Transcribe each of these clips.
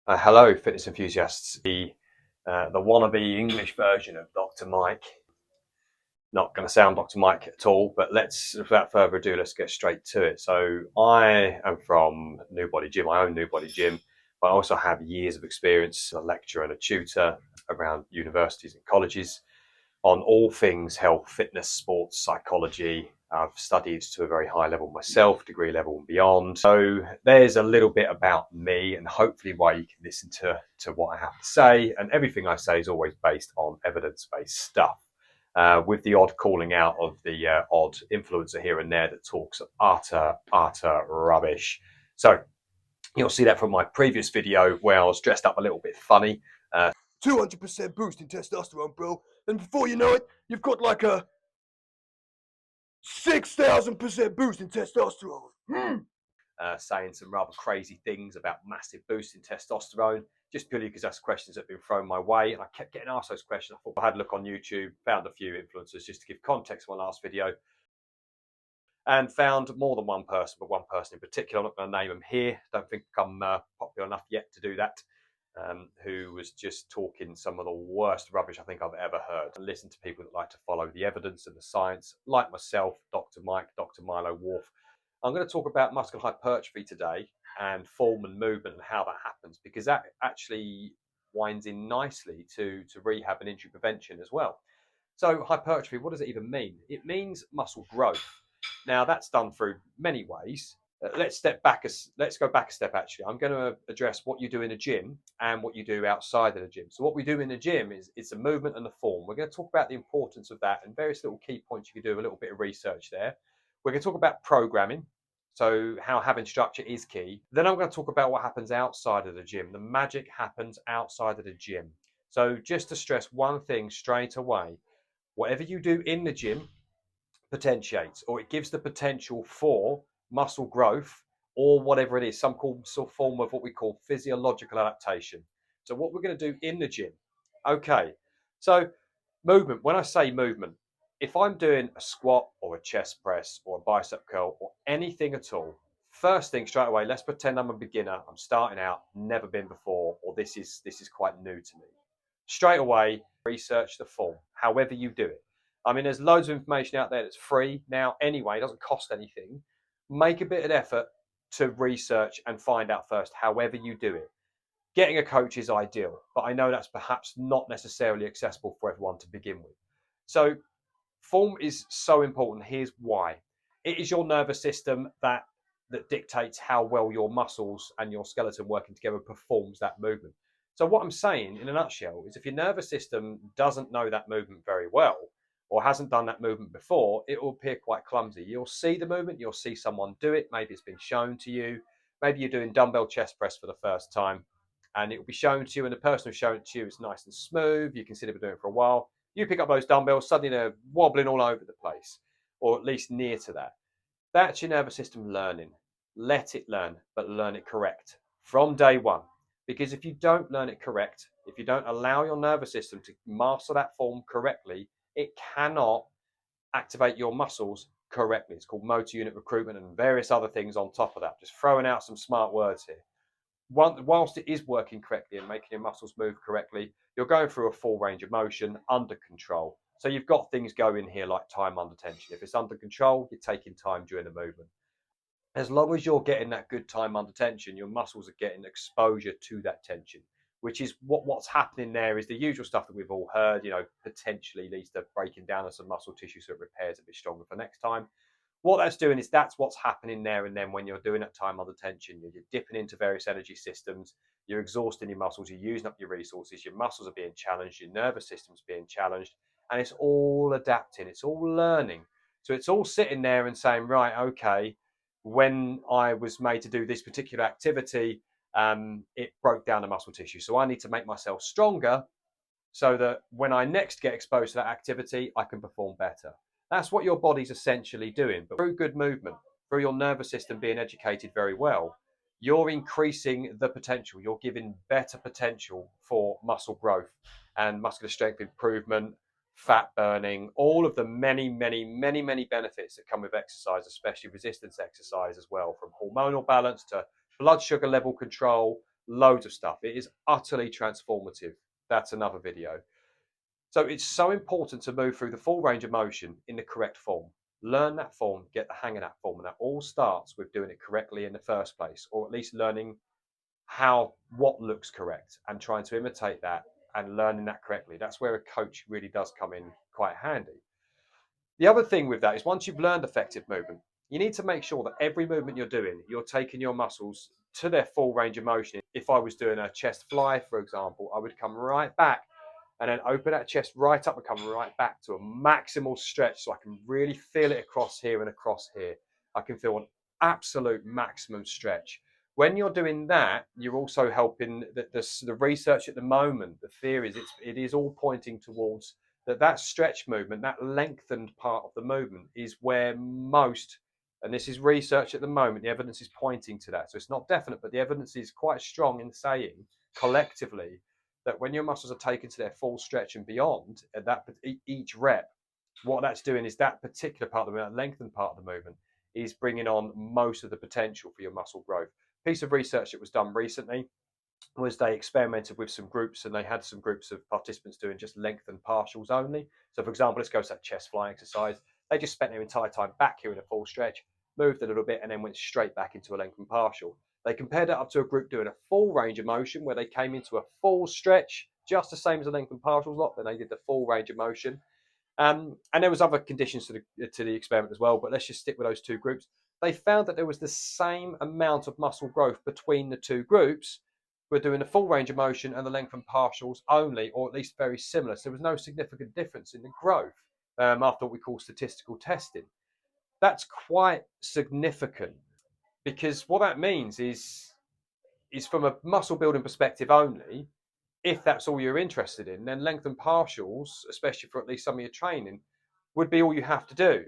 Hello, fitness enthusiasts. The wannabe English version of Dr. Mike. Not going to sound Dr. Mike at all, but without further ado, let's get straight to it. So, I am from New Body Gym. I own New Body Gym, but I also have years of experience, a lecturer and a tutor around universities and colleges on all things health, fitness, sports, psychology. I've studied to a very high level myself, degree level and beyond. So there's a little bit about me and hopefully why you can listen to what I have to say. And everything I say is always based on evidence-based stuff. With the odd calling out of the odd influencer here and there that talks utter rubbish. So you'll see that from my previous video where I was dressed up a little bit funny. 200% boost in testosterone, bro. And before you know it, you've got like a 6,000% boost in testosterone. Saying some rather crazy things about massive boost in testosterone, just purely because that's questions that have been thrown my way. And I kept getting asked those questions. I thought I had a look on YouTube, found a few influencers just to give context to my last video, and found more than one person, but one person in particular. I'm not going to name them here. Don't think I'm popular enough yet to do that. Who was just talking some of the worst rubbish I think I've ever heard. And listen to people that like to follow the evidence and the science, like myself, Dr. Mike, Dr. Milo Wharf. I'm going to talk about muscular hypertrophy today and form and movement and how that happens, because that actually winds in nicely to rehab and injury prevention as well. So hypertrophy, what does it even mean? It means muscle growth. Now that's done through many ways. Let's go back a step. Actually, I'm going to address what you do in a gym and what you do outside of the gym. So what we do in the gym is it's a movement and the form. We're going to talk about the importance of that and various little key points you can do a little bit of research there. We're going to talk about programming, so how having structure is key. Then I'm going to talk about what happens outside of the gym. The magic happens outside of the gym. So just to stress one thing straight away, whatever you do in the gym potentiates, or it gives the potential for muscle growth, or whatever it is, some form of what we call physiological adaptation. So what we're going to do in the gym. Okay, so movement. When I say movement, if I'm doing a squat or a chest press or a bicep curl or anything at all, first thing straight away, let's pretend I'm a beginner, I'm starting out, never been before, or this is quite new to me. Straight away, research the form, however you do it. I mean, there's loads of information out there that's free now anyway, it doesn't cost anything. Make a bit of effort to research and find out first, however you do it. Getting a coach is ideal, but I know that's perhaps not necessarily accessible for everyone to begin with. So form is so important. Here's why. It is your nervous system that dictates how well your muscles and your skeleton working together performs that movement. So what I'm saying in a nutshell is if your nervous system doesn't know that movement very well or hasn't done that movement before, it will appear quite clumsy. You'll see the movement, you'll see someone do it, maybe it's been shown to you, maybe you're doing dumbbell chest press for the first time and it will be shown to you, and the person who's shown it to you is nice and smooth, you consider doing it for a while. You pick up those dumbbells, suddenly they're wobbling all over the place, or at least near to that. That's your nervous system learning. Let it learn, but learn it correct from day one. Because if you don't learn it correct, if you don't allow your nervous system to master that form correctly, it cannot activate your muscles correctly. It's called motor unit recruitment and various other things on top of that. Just throwing out some smart words here. Whilst it is working correctly and making your muscles move correctly, you're going through a full range of motion under control. So you've got things going here like time under tension. If it's under control, you're taking time during the movement. As long as you're getting that good time under tension, your muscles are getting exposure to that tension, which is what's happening there is the usual stuff that we've all heard, potentially leads to breaking down of some muscle tissue so it repairs a bit stronger for next time. What that's doing is that's what's happening there and then when you're doing that time under tension. You're dipping into various energy systems, you're exhausting your muscles, you're using up your resources, your muscles are being challenged, your nervous system's being challenged, and it's all adapting, it's all learning. So it's all sitting there and saying, right, okay, when I was made to do this particular activity, it broke down the muscle tissue. So I need to make myself stronger so that when I next get exposed to that activity, I can perform better. That's what your body's essentially doing. But through good movement, through your nervous system being educated very well, you're increasing the potential. You're giving better potential for muscle growth and muscular strength improvement, fat burning, all of the many benefits that come with exercise, especially resistance exercise as well, from hormonal balance to blood sugar level control, loads of stuff. It is utterly transformative. That's another video. So it's so important to move through the full range of motion in the correct form. Learn that form, get the hang of that form, and that all starts with doing it correctly in the first place, or at least learning what looks correct and trying to imitate that and learning that correctly. That's where a coach really does come in quite handy. The other thing with that is once you've learned effective movement, you need to make sure that every movement you're doing, you're taking your muscles to their full range of motion. If I was doing a chest fly, for example, I would come right back and then open that chest right up and come right back to a maximal stretch so I can really feel it across here and across here. I can feel an absolute maximum stretch. When you're doing that, you're also helping the research at the moment. The theory is it is all pointing towards that stretch movement, that lengthened part of the movement is where most, and this is research at the moment, the evidence is pointing to that. So it's not definite, but the evidence is quite strong in saying collectively that when your muscles are taken to their full stretch and beyond at that each rep, what that's doing is that particular part of the movement, that lengthened part of the movement, is bringing on most of the potential for your muscle growth. Piece of research that was done recently was they experimented with some groups, and they had some groups of participants doing just lengthened partials only. So for example, let's go to that chest fly exercise. They just spent their entire time back here in a full stretch, moved a little bit, and then went straight back into a lengthened partial. They compared that up to a group doing a full range of motion where they came into a full stretch, just the same as a lengthened partials lot, then they did the full range of motion. And there was other conditions to the experiment as well, but let's just stick with those two groups. They found that there was the same amount of muscle growth between the two groups. We're doing the full range of motion and the lengthened partials only, or at least very similar. So there was no significant difference in the growth after what we call statistical testing. That's quite significant because what that means is from a muscle building perspective only, if that's all you're interested in, then lengthened partials, especially for at least some of your training, would be all you have to do.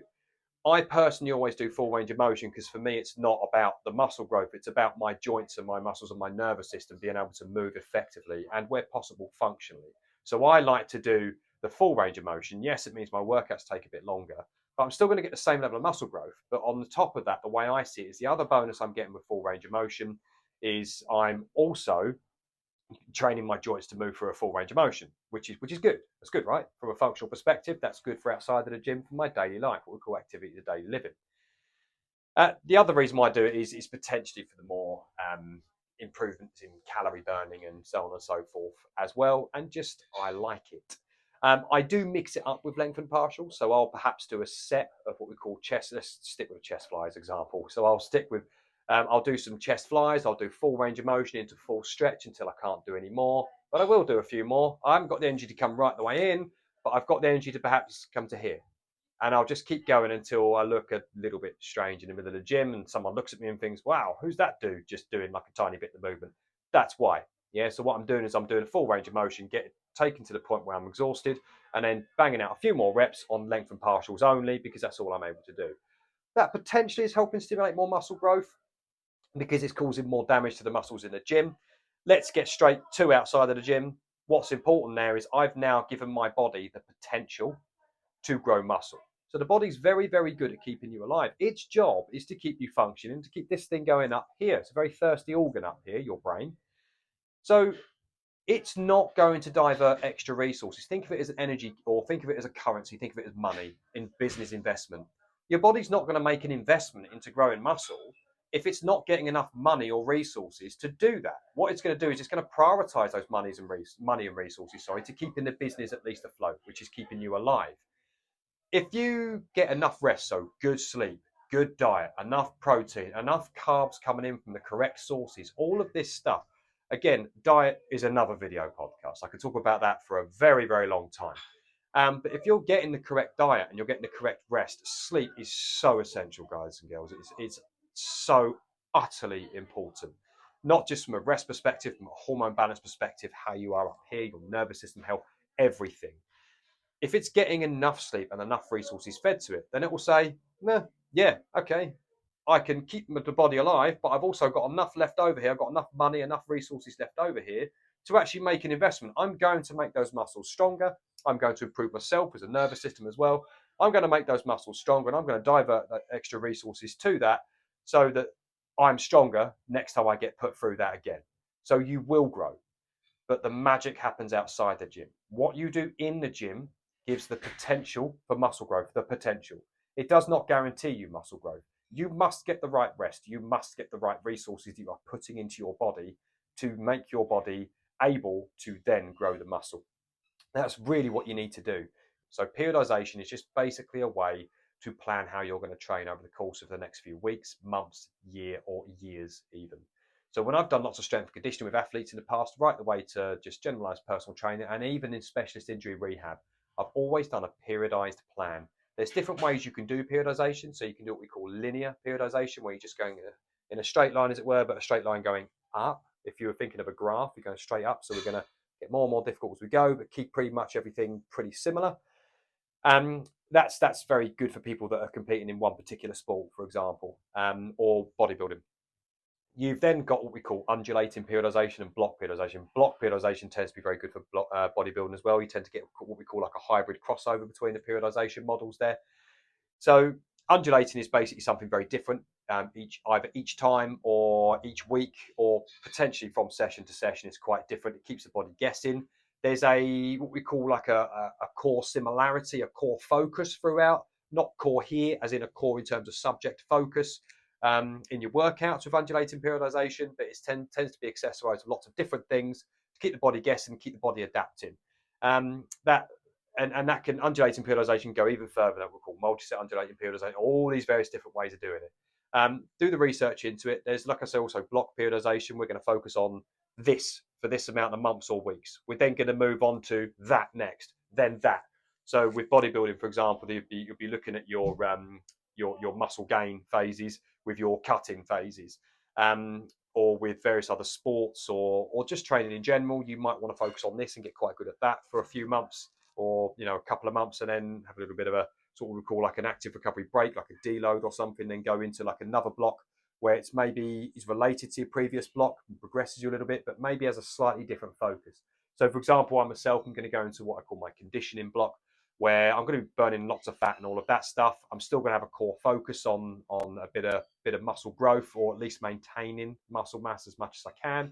I personally always do full range of motion because for me, it's not about the muscle growth. It's about my joints and my muscles and my nervous system being able to move effectively and where possible functionally. So I like to do the full range of motion. Yes, it means my workouts take a bit longer, but I'm still going to get the same level of muscle growth. But on the top of that, the way I see it is the other bonus I'm getting with full range of motion is I'm also training my joints to move through a full range of motion, which is good. That's good, right? From a functional perspective, that's good for outside of the gym for my daily life, what we call activity of daily living. The other reason why I do it is potentially for the more improvements in calorie burning and so on and so forth as well, and just I like it. I do mix it up with lengthened partials, so I'll perhaps do a set of what we call chest. Let's stick with a chest flies example. So I'll stick with I'll do some chest flies. I'll do full range of motion into full stretch until I can't do any more. But I will do a few more. I haven't got the energy to come right the way in, but I've got the energy to perhaps come to here. And I'll just keep going until I look a little bit strange in the middle of the gym and someone looks at me and thinks, wow, who's that dude just doing like a tiny bit of movement? That's why. Yeah, so what I'm doing is I'm doing a full range of motion, get taken to the point where I'm exhausted, and then banging out a few more reps on lengthened partials only because that's all I'm able to do. That potentially is helping stimulate more muscle growth because it's causing more damage to the muscles in the gym. Let's get straight to outside of the gym. What's important there is I've now given my body the potential to grow muscle. So the body's very, very good at keeping you alive. Its job is to keep you functioning, to keep this thing going up here. It's a very thirsty organ up here, your brain. So it's not going to divert extra resources. Think of it as an energy, or think of it as a currency, think of it as money in business investment. Your body's not going to make an investment into growing muscle if it's not getting enough money or resources to do that. What it's going to do is it's going to prioritize those money and resources, to keeping the business at least afloat, which is keeping you alive. If you get enough rest, so good sleep, good diet, enough protein, enough carbs coming in from the correct sources, all of this stuff, again, diet is another video podcast. I could talk about that for a very, very long time. But if you're getting the correct diet and you're getting the correct rest, sleep is so essential, guys and girls. It's so utterly important, not just from a rest perspective, from a hormone balance perspective, how you are up here, your nervous system health, everything. If it's getting enough sleep and enough resources fed to it, then it will say, yeah, okay, I can keep the body alive, but I've also got enough left over here. I've got enough money, enough resources left over here to actually make an investment. I'm going to make those muscles stronger. I'm going to improve myself as a nervous system as well. I'm going to make those muscles stronger, and I'm going to divert that extra resources to that so that I'm stronger next time I get put through that again. So you will grow, but the magic happens outside the gym. What you do in the gym gives the potential for muscle growth, the potential. It does not guarantee you muscle growth. You must get the right rest. You must get the right resources you are putting into your body to make your body able to then grow the muscle. That's really what you need to do. So periodization is just basically a way to plan how you're going to train over the course of the next few weeks, months, year, or years even. So when I've done lots of strength and conditioning with athletes in the past, right the way to just generalized personal training and even in specialist injury rehab, I've always done a periodized plan. There's different ways you can do periodization. So you can do what we call linear periodization, where you're just going in a straight line, as it were, but a straight line going up. If you were thinking of a graph, you're going straight up. So we're going to get more and more difficult as we go, but keep pretty much everything pretty similar. That's very good for people that are competing in one particular sport, for example, or bodybuilding. You've then got what we call undulating periodization and block periodization. Block periodization tends to be very good for bodybuilding as well. You tend to get what we call like a hybrid crossover between the periodization models there. So undulating is basically something very different, either each time or each week, or potentially from session to session. It's quite different. It keeps the body guessing. There's what we call like a core similarity, a core focus throughout. Not core here, as in a core in terms of subject focus in your workouts with undulating periodization, but it tends to be accessorized with lots of different things to keep the body guessing, keep the body adapting. That can undulating periodization go even further. That we'll call multi-set undulating periodization. All these various different ways of doing it. Do the research into it. There's, like I say, also block periodization. We're going to focus on this for this amount of months or weeks. We're then going to move on to that next, then that. So with bodybuilding, for example, you'll be looking at your muscle gain phases with your cutting phases. Or with various other sports or just training in general, you might want to focus on this and get quite good at that for a few months or a couple of months, and then have a little bit of a sort of we call like an active recovery break, like a deload or something, then go into like another block where it's maybe is related to your previous block and progresses you a little bit, but maybe has a slightly different focus. So for example, I myself am going to go into what I call my conditioning block, where I'm going to be burning lots of fat and all of that stuff. I'm still going to have a core focus on a bit of muscle growth, or at least maintaining muscle mass as much as I can.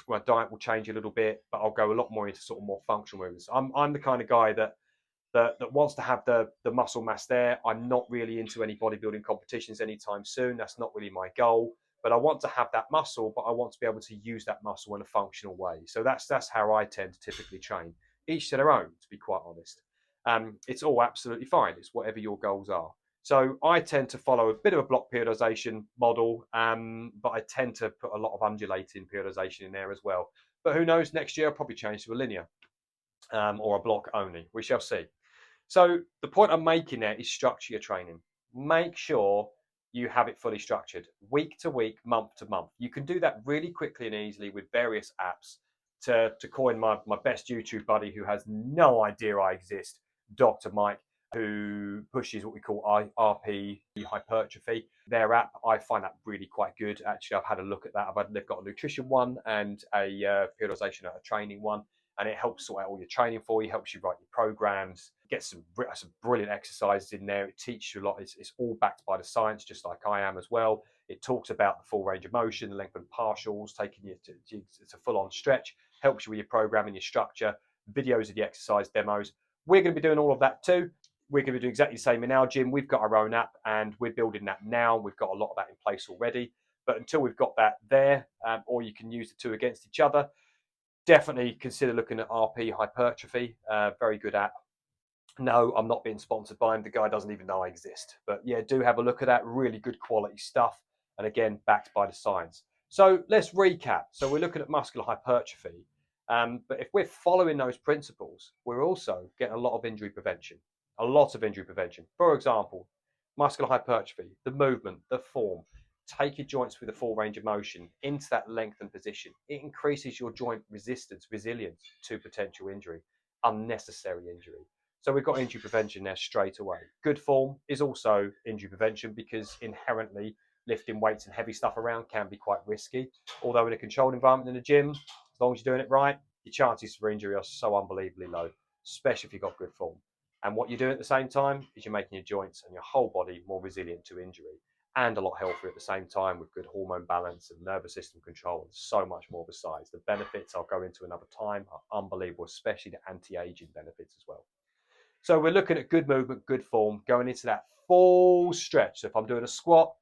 My diet will change a little bit, but I'll go a lot more into sort of more functional movements. I'm the kind of guy that wants to have the muscle mass there. I'm not really into any bodybuilding competitions anytime soon. That's not really my goal. But I want to have that muscle, but I want to be able to use that muscle in a functional way. So that's how I tend to typically train. Each to their own, to be quite honest. It's all absolutely fine. It's whatever your goals are. So I tend to follow a bit of a block periodization model, but I tend to put a lot of undulating periodization in there as well. But who knows, next year I'll probably change to a linear or a block only. We shall see. So the point I'm making there is structure your training. Make sure you have it fully structured, week to week, month to month. You can do that really quickly and easily with various apps. To coin my best YouTube buddy who has no idea I exist, Dr. Mike, who pushes what we call RP Hypertrophy. Their app, I find that really quite good. Actually, I've had a look at that. They've got a nutrition one and a periodization, a training one, and it helps sort out all your training for you, helps you write your programs, get some brilliant exercises in there. It teaches you a lot. It's all backed by the science, just like I am as well. It talks about the full range of motion, the length and partials, taking you to it's a full-on stretch, helps you with your programming, your structure, videos of the exercise demos. We're going to be doing all of that too. We're going to be doing exactly the same in our gym. We've got our own app and we're building that now. We've got a lot of that in place already. But until we've got that there, or you can use the two against each other, definitely consider looking at RP Hypertrophy. Very good app. No, I'm not being sponsored by him. The guy doesn't even know I exist. But yeah, do have a look at that. Really good quality stuff. And again, backed by the science. So let's recap. So we're looking at muscular hypertrophy. But if we're following those principles, we're also getting a lot of injury prevention. A lot of injury prevention. For example, muscular hypertrophy, the movement, the form. Take your joints through the full range of motion into that lengthened position. It increases your joint resistance, resilience to potential injury, unnecessary injury. So we've got injury prevention there straight away. Good form is also injury prevention because inherently lifting weights and heavy stuff around can be quite risky. Although in a controlled environment in the gym, as long as you're doing it right, your chances for injury are so unbelievably low, especially if you've got good form. And what you're doing at the same time is you're making your joints and your whole body more resilient to injury. and a lot healthier at the same time with good hormone balance and nervous system control and so much more besides. The benefits I'll go into another time are unbelievable, especially the anti-aging benefits as well. So we're looking at good movement, good form, going into that full stretch. So if I'm doing a squat,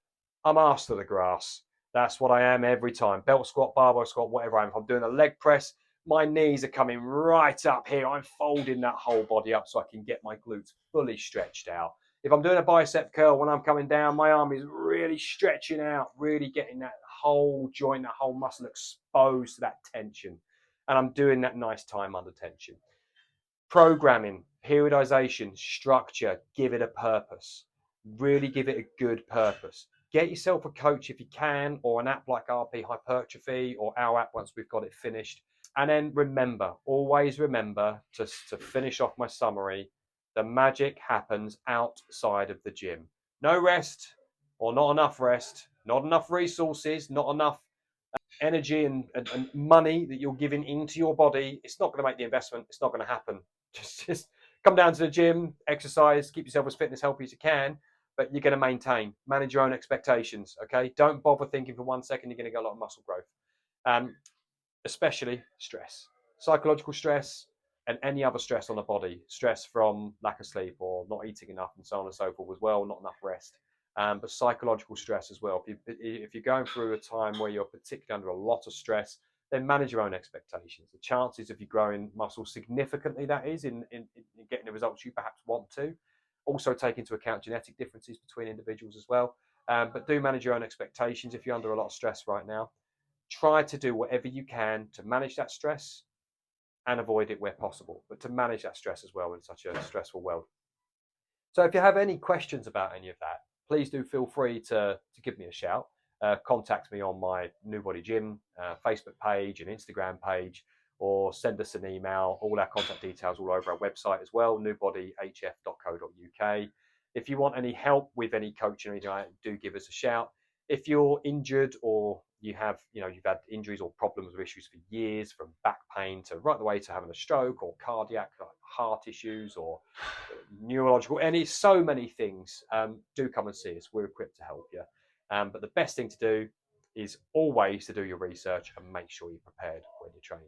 I'm asked to the grass. That's what I am every time. Belt squat, barbell squat, whatever I am. If I'm doing a leg press, my knees are coming right up here. I'm folding that whole body up so I can get my glutes fully stretched out. If I'm doing a bicep curl, when I'm coming down, my arm is really stretching out, really getting that whole joint, that whole muscle exposed to that tension. And I'm doing that nice time under tension. Programming, periodization, structure, give it a purpose. Really give it a good purpose. Get yourself a coach if you can, or an app like RP Hypertrophy or our app once we've got it finished. And then remember, always remember to finish off my summary, the magic happens outside of the gym. No rest or not enough rest, not enough resources, not enough energy and money that you're giving into your body. It's not going to make the investment. It's not going to happen. Just come down to the gym, exercise, keep yourself as fit and as healthy as you can, but you're going to manage your own expectations. Okay, don't bother thinking for 1 second you're going to get a lot of muscle growth. Especially stress, psychological stress, and any other stress on the body, stress from lack of sleep or not eating enough and so on and so forth as well, not enough rest, but psychological stress as well. If you're going through a time where you're particularly under a lot of stress, then manage your own expectations. The chances of you growing muscle significantly, that is, in getting the results you perhaps want to. Also take into account genetic differences between individuals as well. But do manage your own expectations if you're under a lot of stress right now. Try to do whatever you can to manage that stress and avoid it where possible, but to manage that stress as well in such a stressful world. So if you have any questions about any of that, please do feel free to give me a shout. Contact me on my New Body Gym Facebook page and Instagram page, or send us an email. All our contact details all over our website as well, newbodyhf.co.uk. If you want any help with any coaching or anything like that, do give us a shout. If you're injured or you've had injuries or problems or issues for years, from back pain to right the way to having a stroke or cardiac, like heart issues or neurological, so many things, do come and see us. We're equipped to help you. But the best thing to do is always to do your research and make sure you're prepared when you're training.